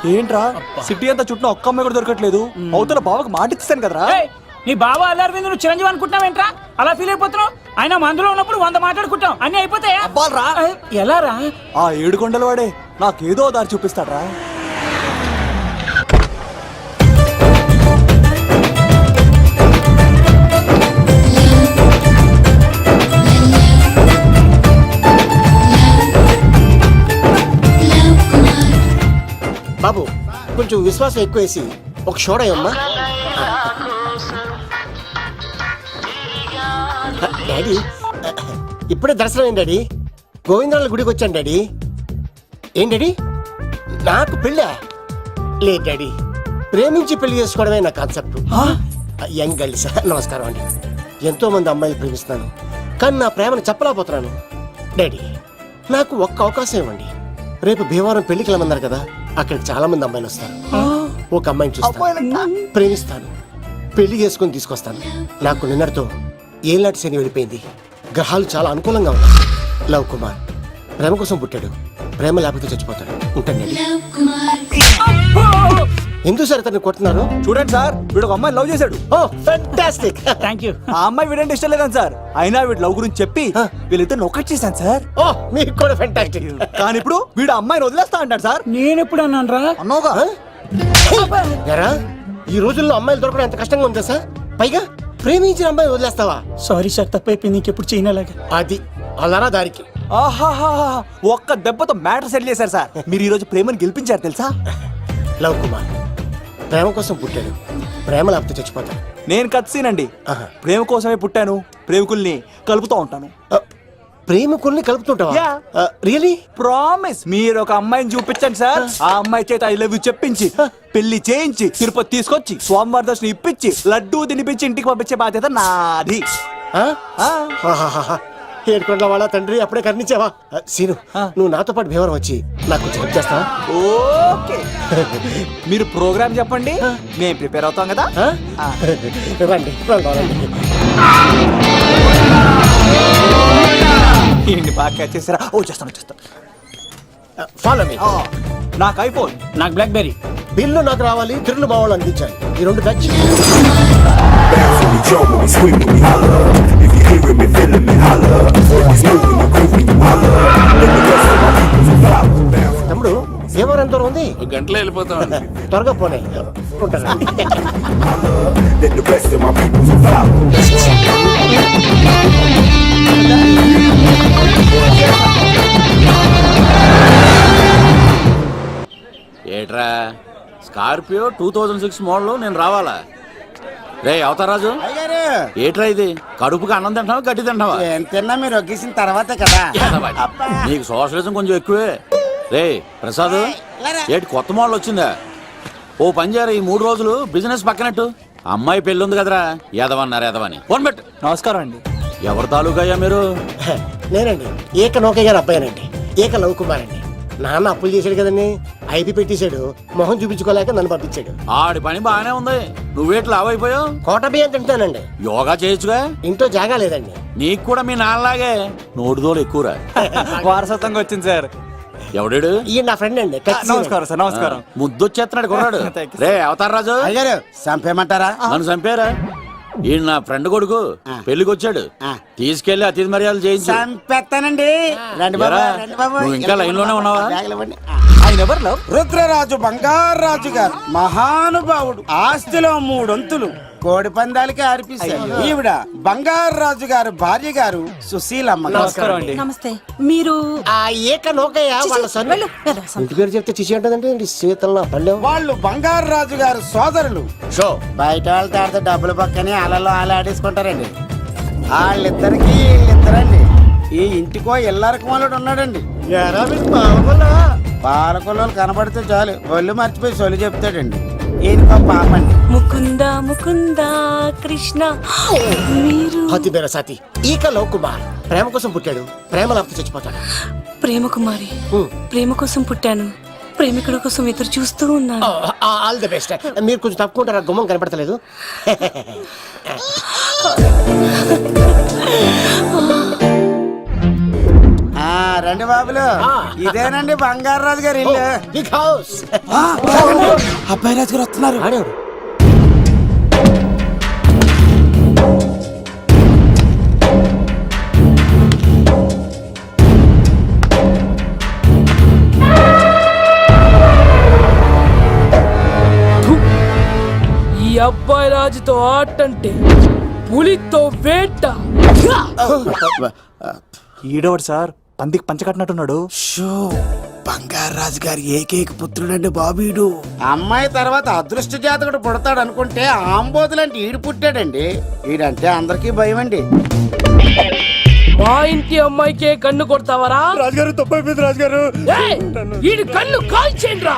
ఏంట్రా సిటీ అంతా చుట్టూ ఒక్క అమ్మాయి కూడా దొరకట్లేదు. అవతల బావకు మాట ఇస్తాను కదరా. నీ బావ అల్లరి మీద నువ్వు చిరంజీవి అనుకుంటున్నావేంట్రా? అలా ఫీల్ అయిపోతున్నావు. ఆయన మందులో ఉన్నప్పుడు 100 మాట్లాడుకుంటాం, అన్ని అయిపోతాయా? ఎలా రా? ఆ 7 కొండల వాడే నాకేదో దారి చూపిస్తాడ్రా. బాబు కొంచెం విశ్వాసం ఎక్కువేసి ఒక షోడయమ్మా. డాడీ ఇప్పుడే దర్శనం అయింది డాడీ. గోవిందరాల గుడికి వచ్చాను డాడీ. ఏం డాడీ నాకు పెళ్ళా? లేదు డాడీ, ప్రేమించి పెళ్లి చేసుకోవడమే నా కాన్సెప్ట్. యంగ్ గర్ల్స్ నమస్కారం అండి. ఎంతో మంది అమ్మాయిలు ప్రేమిస్తున్నాను, కానీ నా ప్రేమను చెప్పలేకపోతున్నాను. డాడీ నాకు ఒక్క అవకాశం ఇవ్వండి. రేపు భీమవరం పెళ్లికి వెళ్ళమన్నారు కదా, అక్కడికి చాలా మంది అమ్మాయిలు వస్తారు. ఒక అమ్మాయిని చూస్తాను, ప్రేమిస్తాను, పెళ్లి చేసుకుని తీసుకొస్తాను. నాకు నిన్నటితో ఏళ్ళనాటి శని వెళ్ళిపోయింది. గ్రహాలు చాలా అనుకూలంగా ఉన్నాయి. లవ్ కుమార్ ప్రేమ కోసం పుట్టాడు, ప్రేమ లేకపోతే చచ్చిపోతాడు. ఉంటానండి. ఎందుకు సార్ తను కొడుతున్నారు? చూడండి సార్, వీడు ఒక అమ్మాయి లవ్ చేశాడు. Oh fantastic, thank you. ఆ అమ్మాయి వీడంటే ఇష్టం లేదని సార్, అయినా వీడు లవ్ గురించి చెప్పి వీళ్ళిద్దరు ఒకటి చేశాను సార్. ఓ మీకు కూడా ఫెంటాస్టిక్. కానీ ఇప్పుడు వీడు అమ్మాయిని వదిలేస్తా అంటాడు సార్. నేను ఎప్పుడు అన్నాను రా? అన్నోగా ఎరా ఈ రోజుల్లో అమ్మాయిలు దొరకడం ఎంత కష్టంగా ఉందా సార్? పైగా ప్రేమించిన అమ్మాయి వదిలేస్తావా? సారీ సార్, తప్పైపోయింది. ఇంకెప్పుడు చేయనలాగా. అది అలారా దారికి. ఆహాహా, ఒక్క దెబ్బతో మ్యాటర్ సెటిల్ చేశారు సార్. మీరు ఈ రోజు ప్రేమను గెలిపించారు తెలుసా? లవ్ కుమార్ ప్రేమ కోసం పుట్టాడు, ప్రేమ లేకపోతే చచ్చిపోతాడు. నేను కత్సీనండి. ఆహా. ప్రేమ కోసమే పుట్టాను, ప్రేమికుల్ని కలుపుతూ ఉంటాను. ప్రేమికుల్ని కలుపుతుంటావా? Yeah. రియలీ? ప్రామిస్. మీరు ఒక అమ్మాయిని చూపించండి సార్, ఆ అమ్మాయి చేత ఐ లవ్ యూ చెప్పించి పెళ్లి చేయించి తిరుపతి తీసుకొచ్చి స్వామివారి దర్శనం ఇప్పించి లడ్డూ తినిపించి ఇంటికి పంపించే బాధ్యత నాది. ఏడుకొండల వాళ్ళ తండ్రి అప్పుడే కర్ణించావా? సీను నువ్వు నాతో పాటు భీవరం వచ్చి నాకు కొంచెం హెల్ప్ చేస్తావా? ఓకే. మీరు ప్రోగ్రామ్ చెప్పండి, మేము ప్రిపేర్ అవుతాం కదా. రండి రండి. ఏంటి బాగా క్యాచ్ చేస్తారా? ఓ చేస్తాను. Follow me. నాకు ఐఫోన్, నాకు బ్లాక్ బెర్రీ. బిల్లు నాకు రావాలి, తిరులు మా వాళ్ళు అందించాలి. ఈ రెండు టచ్. తమ్ముడు భీమవరం ఎంత దూరం ఉంది? గంటలో వెళ్ళిపోతాం. త్వరగా పోనీ. ఉంటాను. ఏట్రా స్కార్పియో 2006 మోడల్ నేను రావాలా? రే అవతారాజు, ఏట్రా ఇది? కడుపుకి అన్నం తింటావా గడ్డి తింటావా? తిన్నా మీరు ఒగ్గేసిన తర్వాతే కదా. నీకు సోషలిజం కొంచెం ఎక్కువే. రే ప్రసాద్, ఏటి కొత్త మోడల్ వచ్చిందా? ఓ పని చేయరా, ఈ 3 రోజులు బిజినెస్ పక్కనట్టు. అమ్మాయి పెళ్ళి ఉంది కదరా, ఎదవన్నారు ఎదవని. ఫోన్ పెట్టు. నమస్కారం అండి. ఎవరి తాలూకయ్యా మీరు? నేనండి ఏక నౌకయ్య గారు అబ్బాయినండి. ఏక లవ్ కుమార్ అండి. నాన్న అప్పులు చేశాడు కదండి, ఐపీ పెట్టేశాడు. మొహం చూపించుకోలేక నన్ను పంపించాడు. ఆడి పని బాగానే ఉంది, నువ్వేటి లావైపోయావు? కోట బియ్యం తింటానండి. యోగా చేయొచ్చుగా? ఇంట్లో జాగా లేదండి. నీకు కూడా మీ నాన్నలాగే నోటిదోలు ఎక్కువరా. వారసత్వంగా వచ్చింది సార్. ఎవడాడు? ఈయన నా ఫ్రెండ్ అండి. నమస్కారం సార్. నమస్కారం. ముద్దొచ్చేస్తున్నాడు కొన్నాడు. Thank you, రే అవతార్ రాజు, అయ్యారు చంపేయమంటారా? నన్ను చంపారా? ఈయన నా ఫ్రెండ్ కొడుకు పెళ్లికి వచ్చాడు, తీసుకెళ్లి అతిథి మర్యాదలు చేయించు. చంపేస్తానండి. రండి బాబు, ఎరా, రండి బాబు. నువ్వు ఇంకా లైన్ లోనే ఉన్నావా? బ్యాగులు ఇవ్వండి. ఆయన ఎవరు లవ్? రుద్రరాజు బంగారాజు గారు మహానుభావుడు. ఆస్తిలో 3 వంతులు కోడి పందాలకి అర్పిస్తారు. ఈవిడ బంగారాజు గారు భార్య గారు సుశీలమ్మ. నమస్కారం అండి. నమస్తే. మీరు ఆ ఏక నౌకయ్య వాళ్ళ సన్. వెళ్ళు, వెళ్ళు. ఇంటి పేరు చెప్తే చిచి అంటదంటే శీతల పల్లెం. వాళ్ళు బంగారాజు గారు సోదరులు. షో బయట వాళ్ళతో ఆడితే డబ్బులు పక్కనే అలలో ఆడేసుకుంటారండి. వాళ్ళిద్దరికి వీళ్ళిద్దరండి. ఈ ఇంటికో ఇల్లరకం వాళ్ళు ఉన్నాడండి. పాలకొల్లు కనబడితే చాలు ఒళ్ళు మర్చిపోయి సొలి చెప్తాడండి. ఈయనకో పాపండి. ముకుంద ముకుంద కృష్ణ. మీరు హతి బేర సాతి ఈక లవ్ కుమార్ ప్రేమ కోసం పుట్టాడు, ప్రేమ లేకపోతే చచ్చిపోతాడు. ప్రేమ కుమారి. ప్రేమ కోసం పుట్టాను, ప్రేమికుడు కోసం ఎదురు చూస్తూ ఉన్నాను. All the best. మీరు కొంచెం తప్పుకుంటారా? గుమ్మం కనపడతలేదు. రండి బాబులు ఇదేనండి బంగారు రాజు గారి ఇల్లు. Big house. అబ్బాయి రాజు గారు వస్తున్నారు. ఆడేవాడు ఈ అబ్బాయి రాజుతో ఆటంటే పులితో వేట. ఈడోడు సార్ పందికి పంచ కట్టినట్టున్నాడు. షో బంగారు రాజు గారి ఏకైక పుత్రుడండి బాబీడు. అమ్మాయి తర్వాత అదృష్ట జాతకుడు పుడతాడు అనుకుంటే ఆంబోతులంటే ఈడు పుట్టాడండి. ఈడంటే అందరికీ భయం అండి. మా ఇంటి అమ్మాయికే కన్ను కొడతావరా? రాజుగారు తప్పైపోయింది రాజుగారు. ఏయ్, ఈడి కన్ను కాల్చేయండిరా.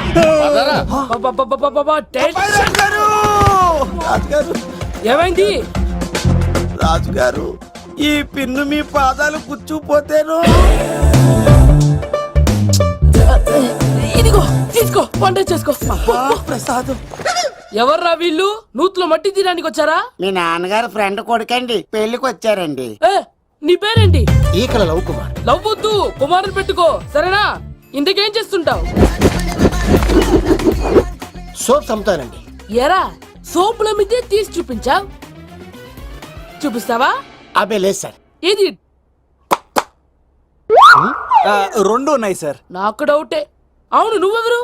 రాజుగారు ఏమైంది? రాజుగారు ఈ పిన్ను మీ పాదాలు కూర్చుపోతేను. ఇదిగో తీసుకో, వంట చేసుకో. ప్రసాదం. ఎవర్రా వీళ్ళు? నూతులో మట్టి తీయడానికి వచ్చారా? మీ నాన్నగారు ఫ్రెండ్ కొడుకండి, పెళ్లికి వచ్చారండి. ఏ, నీ పేరేంటి? ఈకల లవ్ కుమార్. లవ్వొద్దు, కుమారుని పెట్టుకో, సరేనా? ఇంతకేం చేస్తుంటావు? సోప్స్ అమ్ముతానండి. ఎరా సోపుల మీదే తీసి చూపించావు, చూపిస్తావా? అబ్బే లేదు సార్. ఏది? రెండు ఉన్నాయి సార్. నాకు డౌటే. అవును, నువ్వెవరు?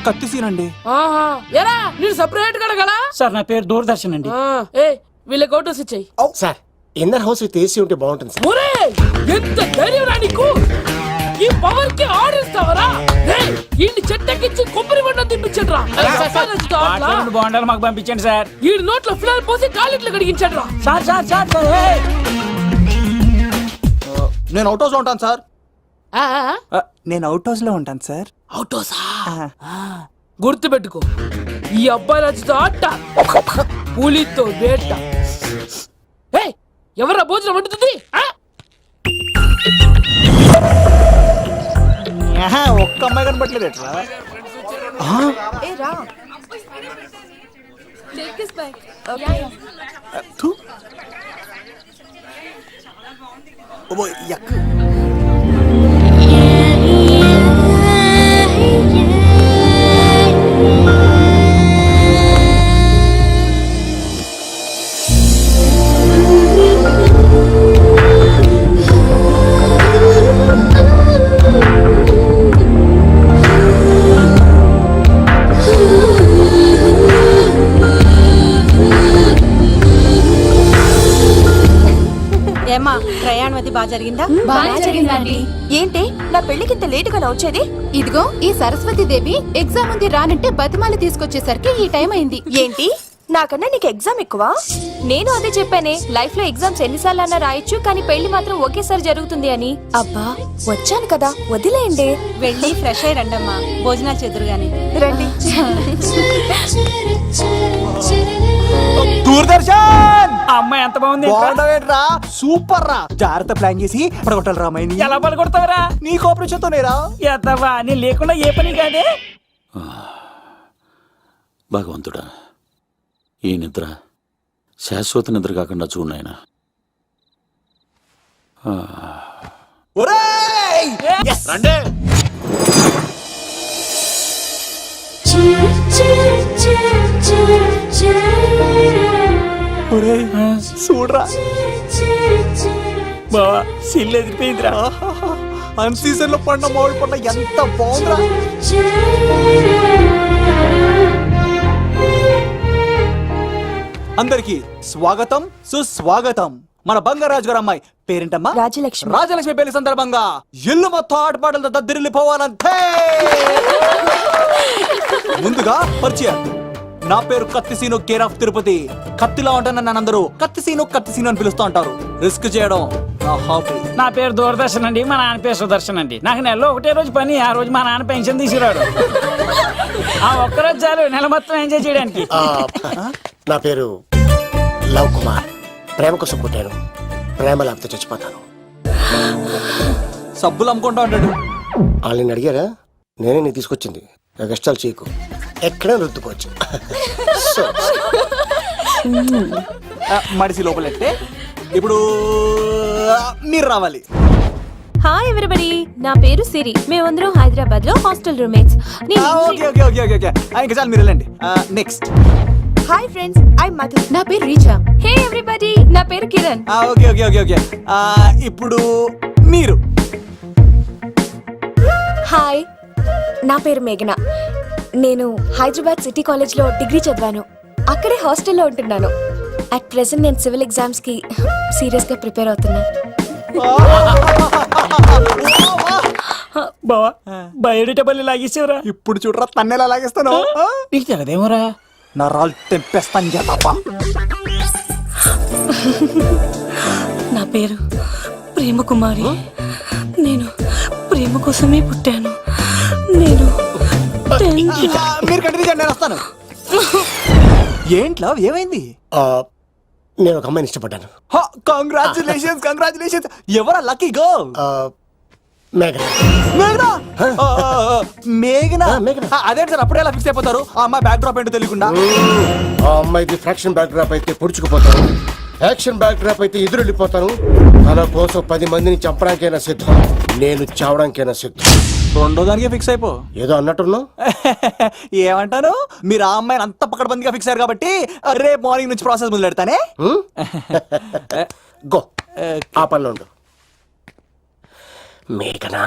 కత్తి సీనండి. ఆహా, ఎరా నేను సపరేట్ కడగలా? సార్ నా పేరు దూరదర్శన్ అండి. ఏ వీళ్ళకి ఫోటోస్ ఇచ్చాయి. Sir inner house with AC ఉంటే బాగుంటుంది సార్. ఒరే ఎంత ధైర్యం రా నీకు! ఈ పవర్ కి ఆర్డర్ ఇస్తావరా? ఈ చెట్టెక్కించి కొబ్బరి బండ తిప్పించండి రా. రెండు బాండాలు మాకు పంపించండి సార్. ఈ నోట్లో ఫిల్టర్ పోసి టాయిలెట్లు కడిగించండి రా. సార్ సార్ సార్ సార్, ఏయ్! నేను అవుట్ హౌస్ లో ఉంటాను సార్. ఆ, ఆ, నేను అవుట్ హౌస్ లో ఉంటాను సార్. అవుటోసా? గుర్తు పెట్టుకో, ఈ అబ్బాయి రాజుతో ఆట, పులితో వేట. ఏయ్, ఎవరా భోజనం వండుతుంది? ఆ? ఒక్క అమ్మాయి కనబట్లేదు ఎట్లా? థు. ఓ, యక్. ఏమ్మా ప్రయాణం అది బాగా జరిగిందా? బాగా జరిగిందండి. ఏంటి నా పెళ్లికి ఇంత లేటుగా వచ్చేది? ఇదిగో ఈ సరస్వతి దేవి ఎగ్జామ్ ఉంది రానంటే బతిమాలి తీసుకొచ్చేసరికి ఈ టైం అయింది. ఏంటి నాకన్నా నీకు ఎగ్జామ్ ఎక్కువ? నేను అదే చెప్పానే, లైఫ్ లో ఎగ్జామ్స్ ఎన్నిసార్లు అన్నా రాయొచ్చు, కానీ పెళ్లి మాత్రం ఒకేసారి జరుగుతుంది అని. అబ్బా వచ్చాను కదా, వదిలేయండి. వెళ్ళి ఫ్రెష్ అయ్యి రండమ్మా, భోజనాలు చెదురు గాని రండి. దూరదర్శన్ ఆ అమ్మాయి ఎంత బాగుంది. బాగుండవేట్రా? సూపర్ రా. జాగ్రత్త ప్లాన్ చేసి పడగొట్టాలి రామాయణి. ఎలా పలుకొడతావరా? నీ కోఆపరేషన్ తోనేరా. ఎత్తవా, నీ లేకుండా ఏ పని కాదే. భగవంతుడా, ఈ నిద్ర శాశ్వత నిద్ర కాకుండా చూడాయన. ఒరేయ్! రండి. ఒరేయ్, చూడరా బావా సిల్లు ఎదిరిపోయిందిరా. అన్ సీజన్ లో పడిన మామిడి పంట ఎంత బాగుందిరా. అందరికి స్వాగతం సుస్వాగతం. మన బంగారాజు గారు అమ్మాయి పేరేంటమ్మా? రాజలక్ష్మి. రాజలక్ష్మి పెళ్లి సందర్భంగా ఇల్లు మొత్తం ఆటపాటలతో దద్దరిల్లిపోవాలంతే. ముందుగా పరిచయం. నా పేరు కత్తిసీను, కేర్ ఆఫ్ తిరుపతి. కత్తిలా ఉంటాను నన్ను అందరూ కత్తిసీను అని పిలుస్తూ ఉంటారు. రిస్క్ చేయడం నా హాబీ. నా పేరు దూరదర్శన్ అండి, మా నాన్న పేరు సుదర్శన్ అండి. నాకు నెలలో ఒకటే రోజు పని, ఆ రోజు మా నాన్న పెన్షన్ తీసుకురాడు. ఆ ఒక్కరోజు చాలు నెల మొత్తం ఎంజాయ్ చేయడానికి. నా పేరు లవ్ కుమార్. ప్రేమ కోసం పుట్టాను, ప్రేమ లేకపోతే చచ్చిపోతాను. సబ్బులు అమ్ముకుంటా ఉంటాడు. వాళ్ళని అడిగారా? నేనే నీ తీసుకొచ్చింది. కష్టాలు చేయకు, ఎక్కడ రుద్దుకోవచ్చు. మడిసి లోపలెట్టే. ఇప్పుడు మీరు రావాలి. హాయ్ ఎవరిబడి, నా పేరు సిరి. మేమందరం హైదరాబాద్ లో hostel roommates. Okay okay okay okay okay ఇంకా చాలు, మీరు వెళ్ళండి. Next. Hi friends, I Madhu. నా పేరు రీచా. హే ఎవ్రీబడి, నా పేరు Kiran. Okay okay okay okay ఇప్పుడు మీరు. హాయ్, నా పేరు మేఘన. నేను హైదరాబాద్ సిటీ కాలేజ్ లో డిగ్రీ చదివాను. అక్కడే హాస్టల్లో ఉంటున్నాను. అట్ ప్రెసెంట్ నేను సివిల్ ఎగ్జామ్స్ కి సీరియస్ గా ప్రిపేర్ అవుతున్నా. బావా బయోడేటా పల్లి లాగేసేవరా. ఇప్పుడు చూడరా తన్నేలా లాగేస్తాను. నీకు తెలదేమోరా. నా రాళ్ళు తెంపేస్తాను చేతప్ప. నా పేరు ప్రేమ కుమారి. నేను ప్రేమ కోసమే పుట్టాను. నేను 10th మీరు కంటిన్యూ చేయండి, నేను వస్తాను. ఏంట్లో ఏమైంది? నేను ఒక అమ్మాయిని ఇష్టపడ్డాను. Congratulations congratulations. ఎవరా లక్కీ గర్ల్? మేఘన. మేఘనా? మేఘనా? మేఘనా. అదే సార్, అప్పుడే ఎలా ఫిక్స్ అయిపోతారు? ఆ అమ్మాయి బ్యాక్ డ్రాప్ ఏంటో తెలియకుండా. ఆ అమ్మాయిది ఫ్రాక్షన్ బ్యాక్ డ్రాప్ అయితే పొడుచుకుపోతాను, యాక్షన్ బ్యాక్ డ్రాప్ అయితే ఎదురు వెళ్ళిపోతాను. తన కోసం 10 మందిని చంపడానికైనా సిద్ధం, నేను చావడానికైనా సిద్ధం. రెండో దానికి ఫిక్స్ అయిపో. ఏదో అన్నట్టున్నావు. ఏమంటాను, మీరు ఆ అమ్మాయిని అంత పకడ్బందీగా ఫిక్స్ అయ్యారు కాబట్టి రేపు మార్నింగ్ నుంచి ప్రాసెస్ మొదలు పెడతానే. గో, ఆ పనిలో ఉండు. మేఘనా.